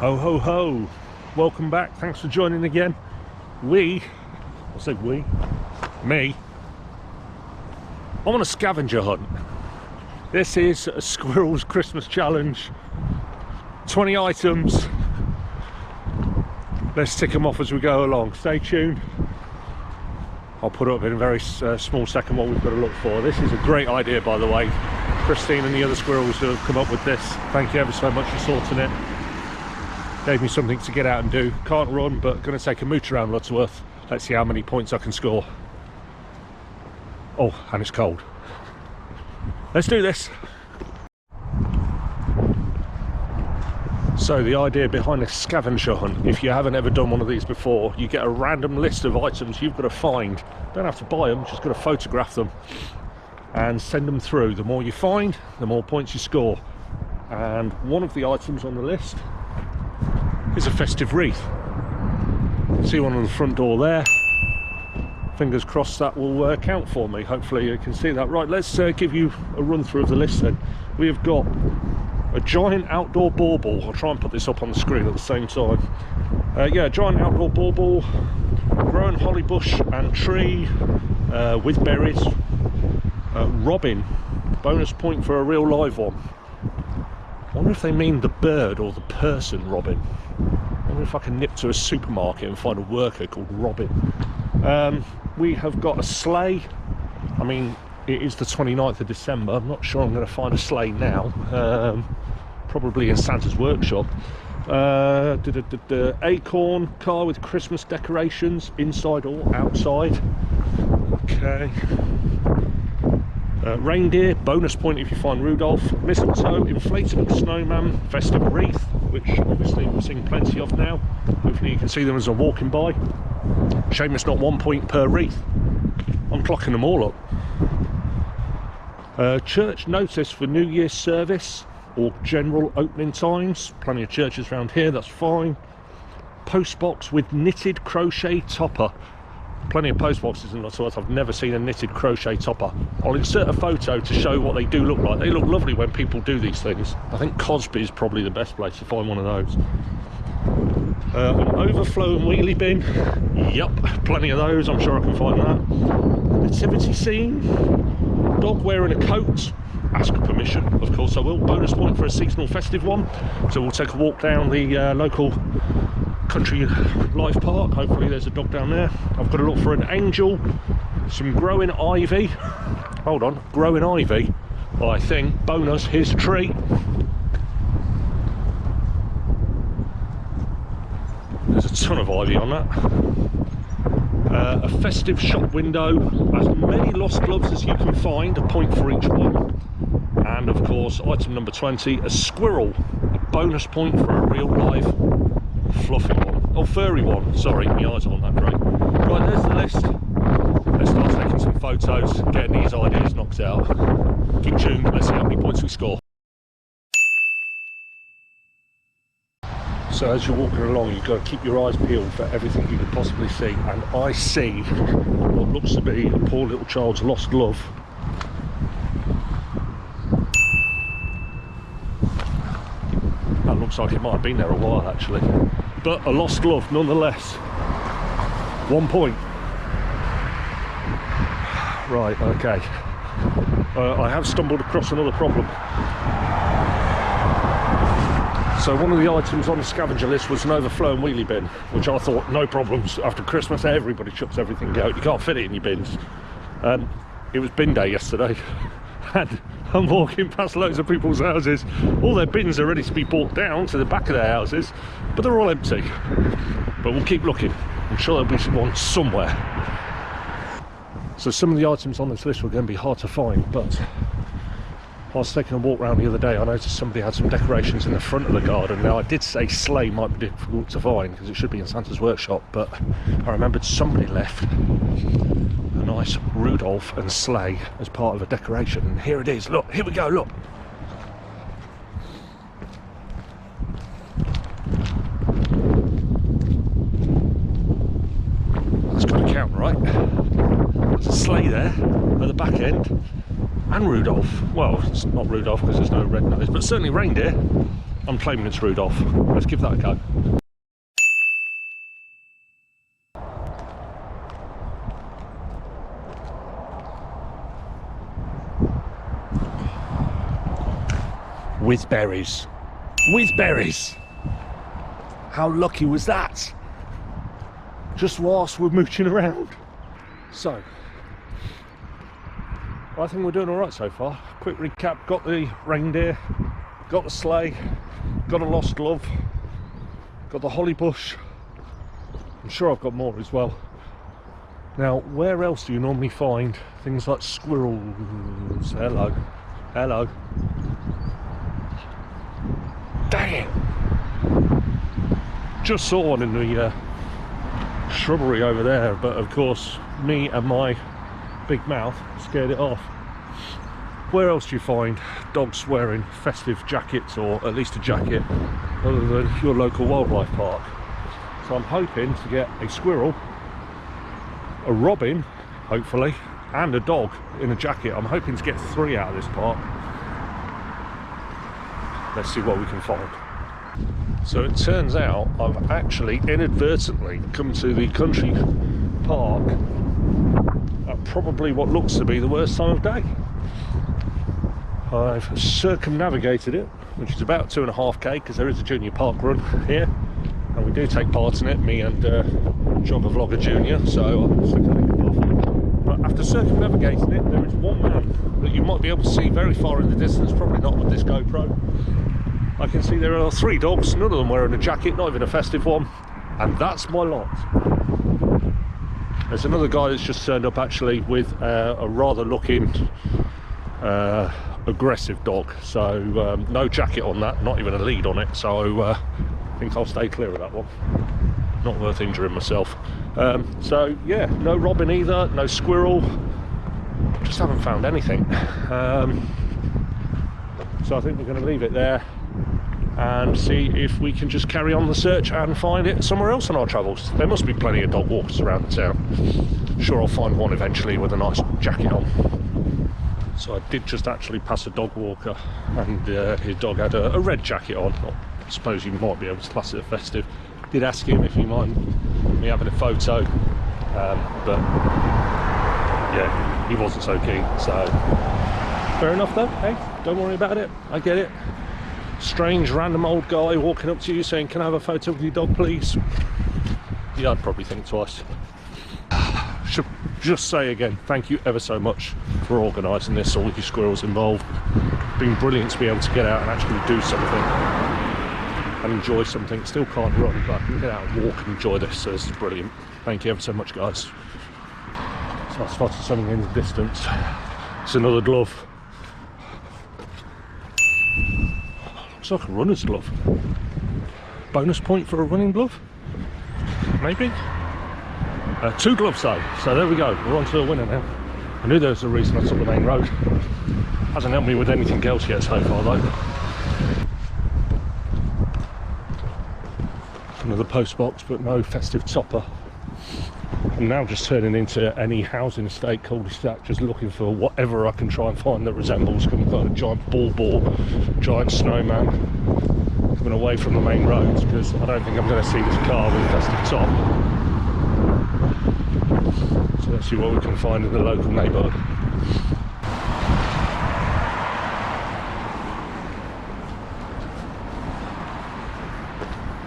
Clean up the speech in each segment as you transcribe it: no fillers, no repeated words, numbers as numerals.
Ho ho ho, welcome back, thanks for joining again. Me, I'm on a scavenger hunt. This is a Squirrels Christmas Challenge, 20 items. Let's tick them off as we go along, stay tuned. I'll put up in a very small second what we've got to look for. This is a great idea, by the way. Christine and the other squirrels who have come up with this, thank you ever so much for sorting it. Gave me something to get out and do. Can't run, but going to take a mooch around Lutterworth. Let's see how many points I can score. Oh, and it's cold. Let's do this. So the idea behind a scavenger hunt, if you haven't ever done one of these before, you get a random list of items you've got to find. Don't have to buy them, just got to photograph them and send them through. The more you find, the more points you score. And one of the items on the list is a festive wreath. You can see one on the front door there. Fingers crossed that will count for me. Hopefully you can see that. Right, let's give you a run through of the list then. We have got a giant outdoor bauble. I'll try and put this up on the screen at the same time. Yeah, giant outdoor bauble, grown holly bush and tree with berries. Robin, bonus point for a real live one. I wonder if they mean the bird or the person Robin. I wonder if I can nip to a supermarket and find a worker called Robin. We have got a sleigh. I mean, it is the 29th of December. I'm not sure I'm going to find a sleigh now. Probably in Santa's workshop. Acorn car with Christmas decorations, inside or outside. Okay. Reindeer, bonus point if you find Rudolph. Mistletoe, inflatable snowman, festive wreath, which obviously we're seeing plenty of now. Hopefully you can see them as I'm walking by. Shame it's not 1 point per wreath. I'm clocking them all up. Church notice for New Year's service or general opening times. Plenty of churches around here, that's fine. Postbox with knitted crochet topper. Plenty of post boxes in Lutterworth. I've never seen a knitted crochet topper. I'll insert a photo to show what they do look like. They look lovely when people do these things. I think Cosby is probably the best place to find one of those. An overflow and wheelie bin. Yup, plenty of those. I'm sure I can find that. Nativity scene. Dog wearing a coat. Ask permission, of course I will. Bonus point for a seasonal festive one. So we'll take a walk down the local country life park. Hopefully there's a dog down there. I've got to look for an angel, some growing ivy. Hold on, growing ivy. Well, I think bonus, here's a tree. There's a ton of ivy on that. A festive shop window, as many lost gloves as you can find, a point for each one. And of course, item number 20, a squirrel, a bonus point for a real live fluffy one. Oh, furry one, sorry, my eyes are on that great. Right, there's the list. Let's start taking some photos, getting these ideas knocked out. Keep tuned, let's see how many points we score. So as you're walking along, you've got to keep your eyes peeled for everything you could possibly see. And I see what looks to be a poor little child's lost glove. That looks like it might have been there a while actually. But a lost glove nonetheless. 1 point. Right, okay. I have stumbled across another problem. So one of the items on the scavenger list was an overflow and wheelie bin, which I thought, no problems. After Christmas, everybody chucks everything out. You can't fit it in your bins. It was bin day yesterday. And I'm walking past loads of people's houses. All their bins are ready to be brought down to the back of their houses, but they're all empty. But we'll keep looking. I'm sure there'll be one somewhere. So some of the items on this list were going to be hard to find, but I was taking a walk around the other day. I noticed somebody had some decorations in the front of the garden. Now I did say sleigh might be difficult to find because it should be in Santa's workshop, but I remembered somebody left a nice Rudolph and sleigh as part of a decoration, and here it is. Look, here we go, look. That's got to count, right? There's a sleigh there at the back end and Rudolph. Well, it's not Rudolph because there's no red nose, but certainly reindeer. I'm claiming it's Rudolph. Let's give that a go. With berries. With berries! How lucky was that? Just whilst we're mooching around. So, I think we're doing alright so far. Quick recap, got the reindeer, got the sleigh, got a lost glove, got the holly bush. I'm sure I've got more as well. Now, where else do you normally find things like squirrels? Hello, hello. Dang it! Just saw one in the shrubbery over there, but of course me and my big mouth scared it off. Where else do you find dogs wearing festive jackets, or at least a jacket, other than your local wildlife park? So I'm hoping to get a squirrel, a robin, hopefully, and a dog in a jacket. I'm hoping to get 3 out of this park. Let's see what we can find. So it turns out I've actually inadvertently come to the country park at probably what looks to be the worst time of day. I've circumnavigated it, which is about 2.5k, because there is a junior park run here, and we do take part in it, me and Jogger Vlogger Junior, so I'll stick a link above. But after circumnavigating it, there is one man that you might be able to see very far in the distance, probably not with this GoPro. I can see there are 3 dogs, none of them wearing a jacket, not even a festive one, and that's my lot. There's another guy that's just turned up actually with a rather looking aggressive dog, so no jacket on that, not even a lead on it, so I think I'll stay clear of that one. Not worth injuring myself. So yeah, no robin either, no squirrel, just haven't found anything. So I think we're going to leave it there and see if we can just carry on the search and find it somewhere else on our travels. There must be plenty of dog walkers around the town. Sure, I'll find one eventually with a nice jacket on. So I did just actually pass a dog walker, and his dog had a red jacket on. I suppose you might be able to class it as festive. Did ask him if he mind me having a photo, but yeah, he wasn't so keen. So fair enough though. Hey, don't worry about it. I get it. Strange random old guy walking up to you saying, "Can I have a photo with your dog, please?" Yeah, I'd probably think twice. Should just say again, thank you ever so much for organising this, all of you squirrels involved. It's been brilliant to be able to get out and actually do something and enjoy something. Still can't run, but I can get out and walk and enjoy this, so this is brilliant. Thank you ever so much, guys. So I spotted something in the distance. It's another glove. Looks like a runner's glove. Bonus point for a running glove? Maybe? 2 gloves though, so there we go, we're on to a winner now. I knew there was a reason I took the main road. Hasn't helped me with anything else yet so far though. Another post box, but no festive topper. I'm now just turning into any housing estate cul-de-sac, just looking for whatever I can try and find that resembles some kind of giant ball, giant snowman, coming away from the main roads, because I don't think I'm going to see this car with a festive top. So let's see what we can find in the local neighbourhood.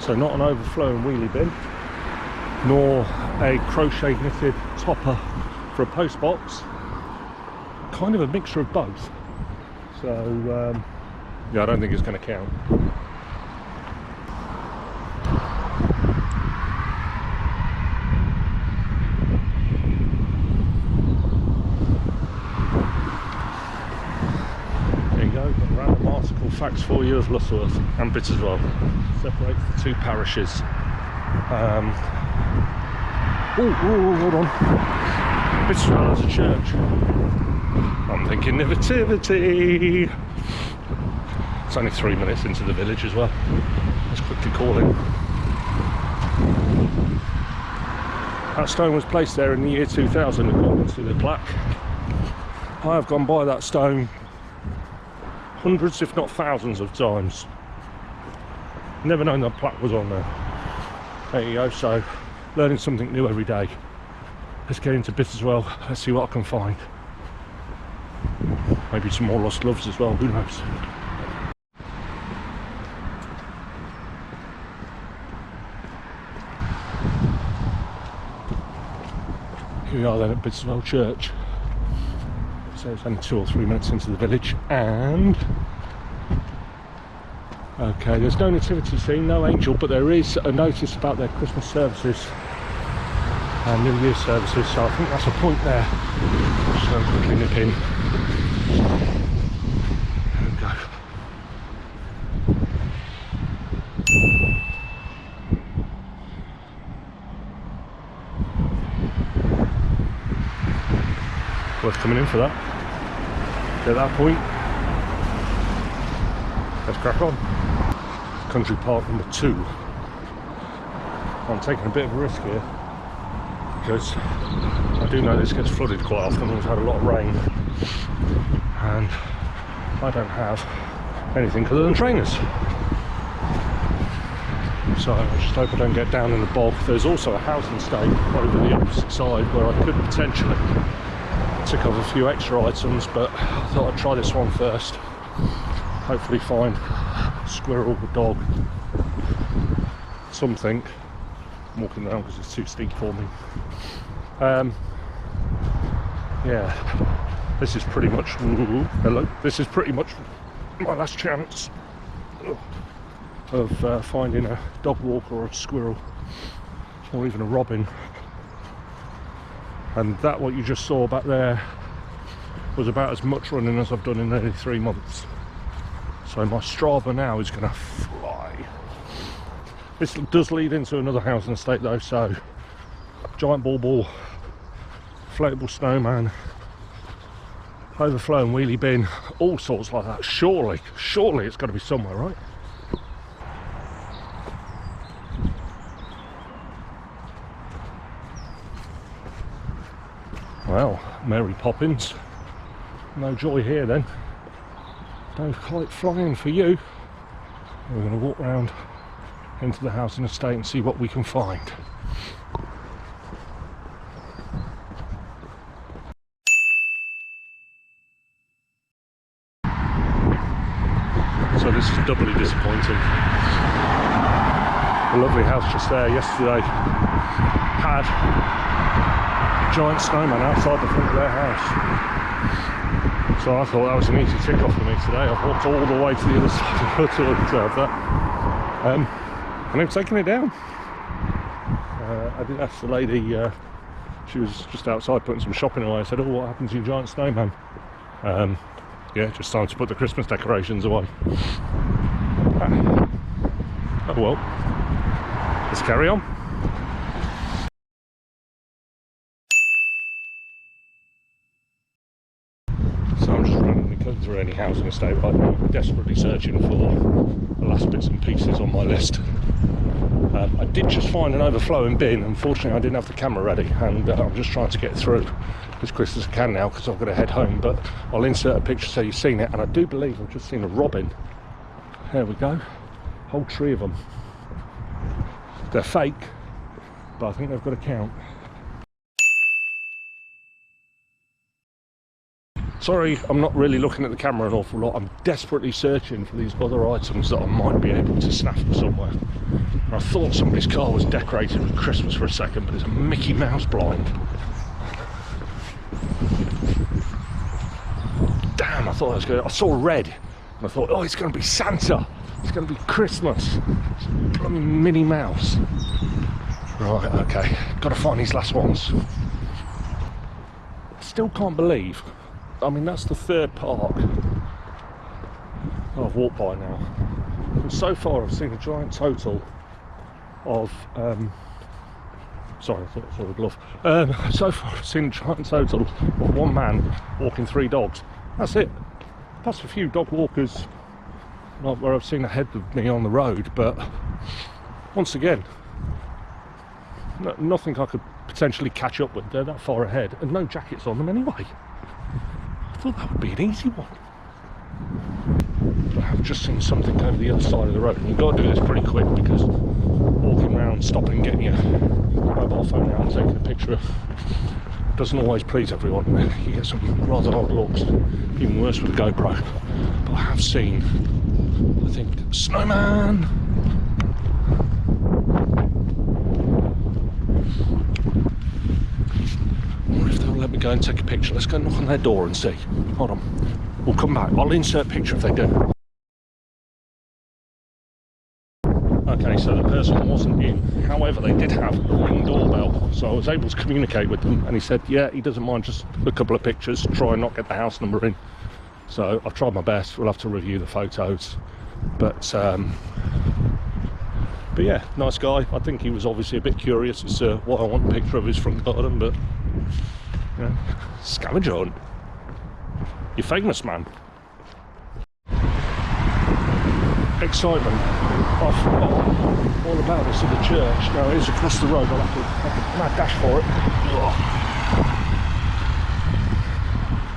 So not an overflowing wheelie bin, nor a crochet knitted topper for a post box. Kind of a mixture of both. So yeah, I don't think it's going to count. Facts for you of Lutterworth and Bits as well. Separates the 2 parishes. Hold on. Bits as well as a church. I'm thinking nativity. It's only 3 minutes into the village as well. Let's quickly call it. That stone was placed there in the year 2000 according to the plaque. I have gone by that stone hundreds if not thousands of times. Never known that plaque was on there. There you go, so learning something new every day. Let's get into bits as well. Let's see what I can find. Maybe some more lost loves as well, who knows. Here we are then at Bidswell Church. So it's only 2 or 3 minutes into the village, and okay, there's no nativity scene, no angel, but there is a notice about their Christmas services and New Year's services, so I think that's a point there. Just going to quickly nip in. There we go. Worth coming in for that. At that point, let's crack on. Country park number 2. I'm taking a bit of a risk here because I do know this gets flooded quite often. We've had a lot of rain and I don't have anything other than trainers, so I just hope I don't get down in the bog. There's also a housing estate over the opposite side where I could potentially tick off a few extra items, but I thought I'd try this one first. Hopefully find a squirrel, a dog, something. I'm walking around because it's too steep for me. Yeah, this is pretty much, hello, this is pretty much my last chance of finding a dog walker or a squirrel or even a robin. And that, what you just saw back there, was about as much running as I've done in nearly 3 months. So my Strava now is going to fly. This does lead into another housing estate though, so giant ball, inflatable snowman, overflowing wheelie bin, all sorts like that. Surely it's got to be somewhere, right? Well, Mary Poppins, no joy here then. No kite flying for you. We're going to walk round into the housing estate and see what we can find. So this is doubly disappointing. The lovely house just there yesterday had a giant snowman outside the front of their house. So I thought that was an easy tick off for me today. I've walked all the way to the other side of the hood to have that. And they've taken it down. I did ask the lady, she was just outside putting some shopping away. I said, oh, what happened to your giant snowman? Yeah, just time to put the Christmas decorations away. Oh well, let's carry on. So I'm just randomly cutting through any housing estate right now, desperately searching for the last bits and pieces on my list. I did just find an overflowing bin. Unfortunately I didn't have the camera ready, and I'm just trying to get through as quick as I can now because I've got to head home, but I'll insert a picture so you've seen it. And I do believe I've just seen a robin. There we go, whole tree of them. They're fake, but I think they've got a count. Sorry, I'm not really looking at the camera an awful lot. I'm desperately searching for these other items that I might be able to snap from somewhere. And I thought somebody's car was decorated with Christmas for a second, but it's a Mickey Mouse blind. Damn, I thought I was going to... I saw red, and I thought, oh, it's going to be Santa. It's going to be Christmas. It's bloody Minnie Mouse. Right, okay. Got to find these last ones. Still can't believe... I mean, that's the third park I've walked by now. And so far I've seen a giant total of... sorry, I thought I saw a glove. So far I've seen a giant total of one man walking 3 dogs. That's it. Plus a few dog walkers, not where I've seen ahead of me on the road, but once again, nothing I could potentially catch up with. They're that far ahead, and no jackets on them anyway. I thought that would be an easy one. I've just seen something over the other side of the road, and you've got to do this pretty quick because walking around, stopping, getting your mobile phone out and taking a picture doesn't always please everyone. You get some rather odd looks, even worse with a GoPro. But I have seen, I think, snowman. I wonder if they'll let me go and take a picture. Let's go knock on their door and see. Hold on. We'll come back. I'll insert a picture if they do. Okay, so the person wasn't in. However, they did have a Ring doorbell, so I was able to communicate with them, and he said, yeah, he doesn't mind just a couple of pictures, try and not get the house number in. So I've tried my best. We'll have to review the photos. But yeah, nice guy. I think he was obviously a bit curious as to why I want a picture of his front garden, but yeah, scavenger hunt. You're famous, man. Excitement. I forgot all about this at the church. Now it is across the road. I'll have to make a mad dash for it. Ugh.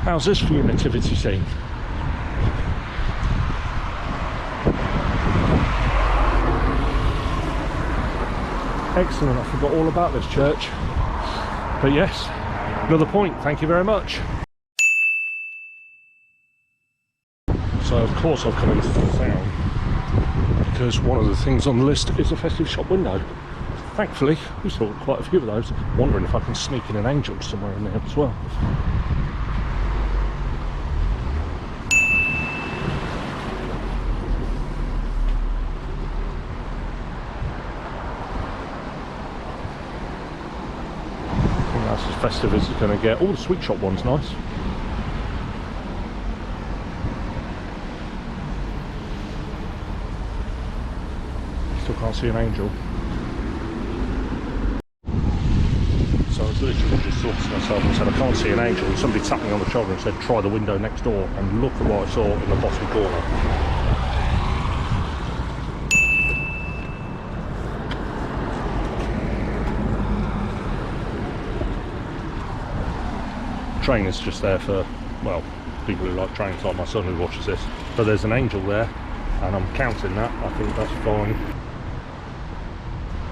How's this for your nativity scene? Excellent. I forgot all about this church. But yes, another point. Thank you very much. So of course I've come into the town because one of the things on the list is a festive shop window. Thankfully, we saw quite a few of those. I'm wondering if I can sneak in an angel somewhere in there as well. I think that's as festive as it's going to get. Oh, the sweet shop one's nice. Still can't see an angel. So I was literally just thought to myself and said, I can't see an angel, and somebody tapped me on the shoulder and said, try the window next door, and look at what I saw in the bottom corner. Train is just there for, well, people who like trains, like my son who watches this. But there's an angel there, and I'm counting that. I think that's fine.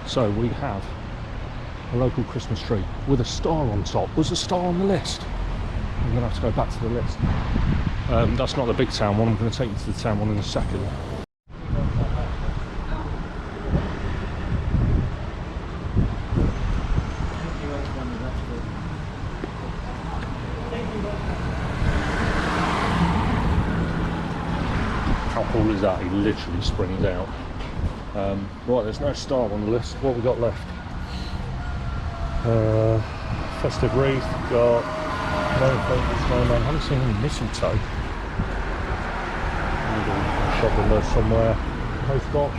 So we have a local Christmas tree with a star on top. Was a star on the list? I'm going to have to go back to the list. That's not the big town one. I'm going to take you to the town one in a second. How cool is that? He literally springs out. Right, there's no star on the list. What have we got left? Festive wreath, got no favourite snowman. I haven't seen any mistletoe. Shop window somewhere. Post box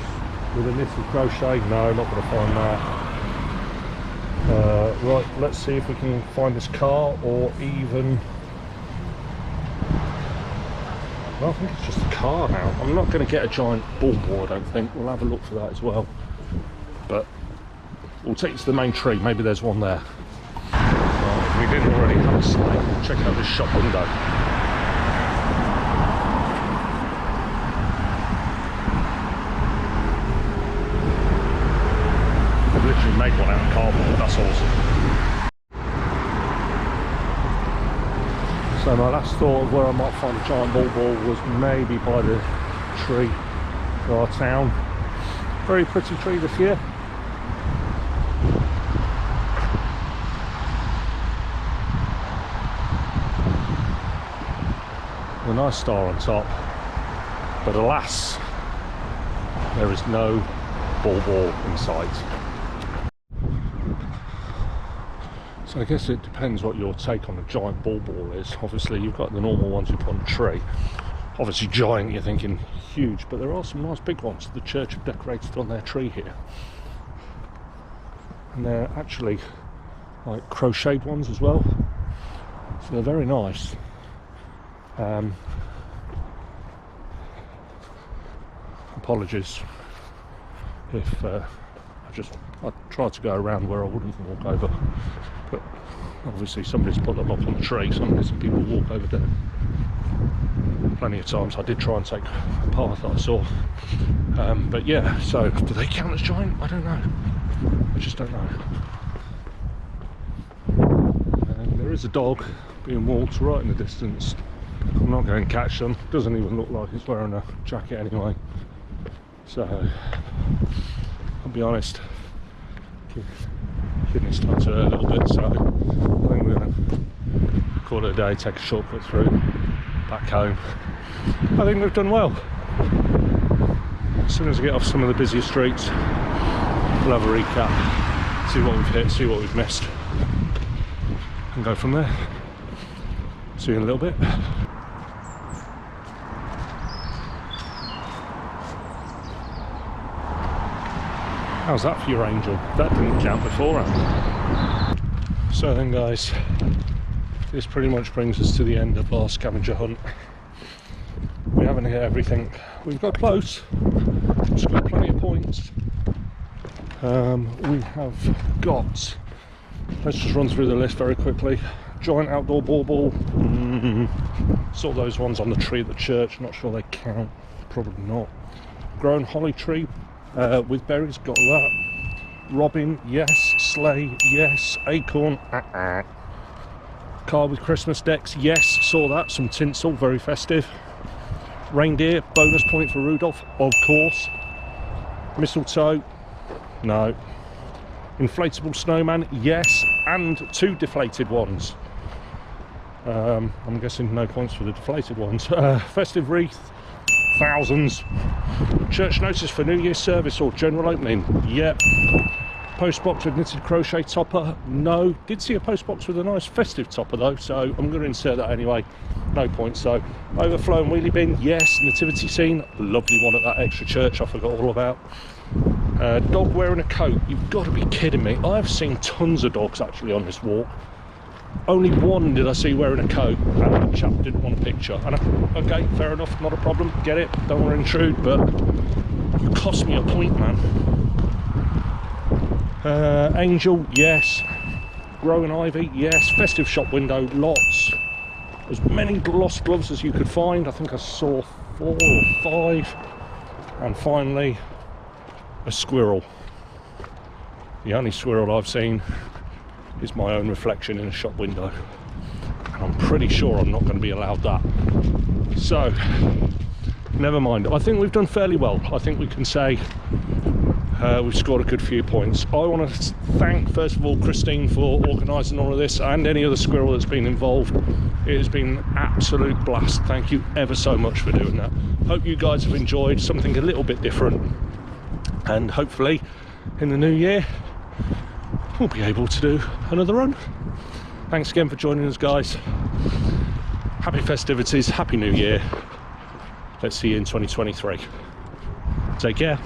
with a knitted crochet. No, not going to find that. Right, let's see if we can find this car, or even. Well, I think it's just a car now. I'm not going to get a giant billboard, I don't think. We'll have a look for that as well. But we'll take you to the main tree. Maybe there's one there. Right, if we didn't already have a sleigh, we'll check out this shop window. I've literally made one out of cardboard. That's awesome. So my last thought of where I might find a giant ball was maybe by the tree for our town. Very pretty tree this year. A nice star on top. But alas, there is no ball in sight. So I guess it depends what your take on a giant ball is. Obviously you've got the normal ones you put on a tree. Obviously giant, you're thinking huge, but there are some nice big ones the church have decorated on their tree here. And they're actually like crocheted ones as well. So they're very nice. Apologies if I tried to go around where I wouldn't walk over, but obviously somebody's put them up on the tree, so I'm guessing people walk over there. plenty of times. I did try and take a path that I saw, but yeah, so do they count as giant? I don't know. I just don't know. And there is a dog being walked right in the distance. I'm not going to catch them. Doesn't even look like he's wearing a jacket anyway. So I'll be honest, kicking his toe a little bit. So I think we're going to call it a day. Take a shortcut through back home. I think we've done well. As soon as we get off some of the busier streets, we'll have a recap, see what we've hit, see what we've missed, and go from there. See you in a little bit. How's that for your angel? That didn't count beforehand. So then guys, this pretty much brings us to the end of our scavenger hunt. We haven't hit everything. We've got close. We've got plenty of points. We have got, let's just run through the list very quickly. Giant outdoor bauble. Saw those ones on the tree at the church, not sure they count, probably not. Grown holly tree with berries, got that. Robin, yes. Sleigh, yes. Acorn, Car with Christmas decks, yes, saw that. Some tinsel, very festive. Reindeer, bonus point for Rudolph, of course. Mistletoe, no. Inflatable snowman, yes, and 2 deflated ones. I'm guessing no points for the deflated ones. Festive wreath, thousands. Church notice for New Year's service or general opening, yep. Post box with knitted crochet topper, no. Did see a post box with a nice festive topper though, so I'm going to insert that anyway. No points though. Overflowing wheelie bin, yes. Nativity scene, lovely one at that extra church I forgot all about. Dog wearing a coat, you've got to be kidding me. I've seen tons of dogs actually on this walk. Only one did I see wearing a coat, and the chap didn't want a picture. And okay, fair enough, not a problem, get it, don't want to intrude, but you cost me a point, man. Angel, yes. Growing ivy, yes. Festive shop window, lots. As many lost gloves as you could find. I think I saw 4 or 5. And finally, a squirrel. The only squirrel I've seen is my own reflection in a shop window. And I'm pretty sure I'm not going to be allowed that. So, never mind. I think we've done fairly well. I think we can say we've scored a good few points. I want to thank first of all Christine for organising all of this, and any other squirrel that's been involved. It has been an absolute blast. Thank you ever so much for doing that. Hope you guys have enjoyed something a little bit different, and hopefully in the new year we'll be able to do another run. Thanks again for joining us guys. Happy festivities, happy new year. Let's see you in 2023. Take care.